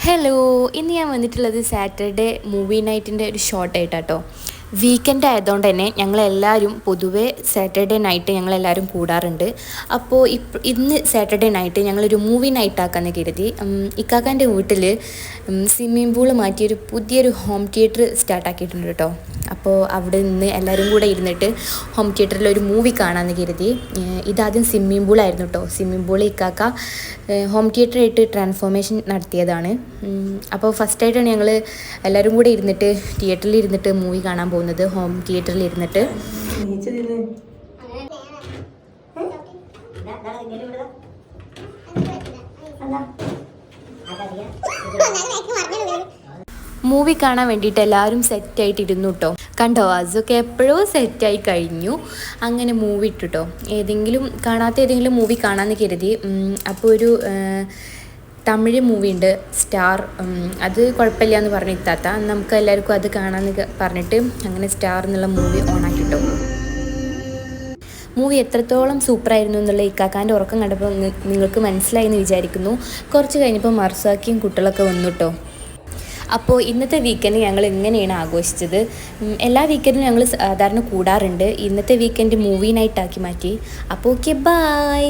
Hello, ഇന്ന് ഞാൻ വന്നിട്ടുള്ളത് സാറ്റർഡേ മൂവി നൈറ്റിൻ്റെ ഒരു ഷോർട്ടായിട്ടാട്ടോ. വീക്കെൻഡ് ആയതുകൊണ്ട് തന്നെ ഞങ്ങളെല്ലാവരും പൊതുവേ സാറ്റർഡേ നൈറ്റ് ഞങ്ങളെല്ലാവരും കൂടാറുണ്ട്. അപ്പോൾ ഇന്ന് സാറ്റർഡേ നൈറ്റ് ഞങ്ങളൊരു മൂവി നൈറ്റ് ആക്കാമെന്ന് കരുതി. ഇക്കാക്കാൻ്റെ വീട്ടിൽ സ്വിമ്മിംഗ് പൂൾ മാറ്റിയൊരു പുതിയൊരു ഹോം തിയേറ്റർ സ്റ്റാർട്ടാക്കിയിട്ടുണ്ട് കേട്ടോ. അപ്പോൾ അവിടെ നിന്ന് എല്ലാവരും കൂടെ ഇരുന്നിട്ട് ഹോം തിയേറ്ററിൽ ഒരു മൂവി കാണാമെന്ന് കരുതി. ഇതാദ്യം സ്വിമ്മിംഗ് പൂളായിരുന്നു കേട്ടോ. സ്വിമ്മിംഗ് പൂൾ ഇക്കാക്ക ഹോം തിയേറ്ററായിട്ട് ട്രാൻസ്ഫോർമേഷൻ നടത്തിയതാണ്. അപ്പോൾ ഫസ്റ്റായിട്ടാണ് ഞങ്ങൾ എല്ലാവരും കൂടെ ഇരുന്നിട്ട് തിയേറ്ററിൽ ഇരുന്നിട്ട് മൂവി കാണാൻ പോകുന്നത്. ഹോം തിയേറ്ററിൽ ഇരുന്നിട്ട് മൂവി കാണാൻ വേണ്ടിയിട്ട് എല്ലാവരും സെറ്റായിട്ട് ഇരുന്നു കേട്ടോ. കണ്ടോ, അതൊക്കെ എപ്പോഴോ സെറ്റായി കഴിഞ്ഞു. അങ്ങനെ മൂവി ഇട്ടു കേട്ടോ. കാണാത്ത ഏതെങ്കിലും മൂവി കാണാമെന്ന് കരുതി. അപ്പോൾ ഒരു തമിഴ് മൂവി ഉണ്ട്, സ്റ്റാർ. അത് കുഴപ്പമില്ല എന്ന് പറഞ്ഞ് ഇത്താത്ത നമുക്ക് എല്ലാവർക്കും അത് കാണാമെന്ന് പറഞ്ഞിട്ട് അങ്ങനെ സ്റ്റാർ എന്നുള്ള മൂവി ഓണാക്കിട്ടോ. മൂവി എത്രത്തോളം സൂപ്പറായിരുന്നു എന്നുള്ള ഇക്കാക്കാൻ്റെ ഉറക്കം കണ്ടപ്പോൾ നിങ്ങൾക്ക് മനസ്സിലായി എന്ന് വിചാരിക്കുന്നു. കുറച്ച് കഴിഞ്ഞപ്പോൾ മർസാക്കിയും കുട്ടികളൊക്കെ വന്നു കേട്ടോ. അപ്പോൾ ഇന്നത്തെ വീക്കെൻഡ് ഞങ്ങൾ എങ്ങനെയാണ് ആഘോഷിച്ചത്? എല്ലാ വീക്കെൻഡും ഞങ്ങൾ സാധാരണ കൂടാറുണ്ട്. ഇന്നത്തെ വീക്കെൻഡ് മൂവി നൈറ്റ് ആക്കി മാറ്റി. അപ്പോൾ ഓക്കെ, ബൈ.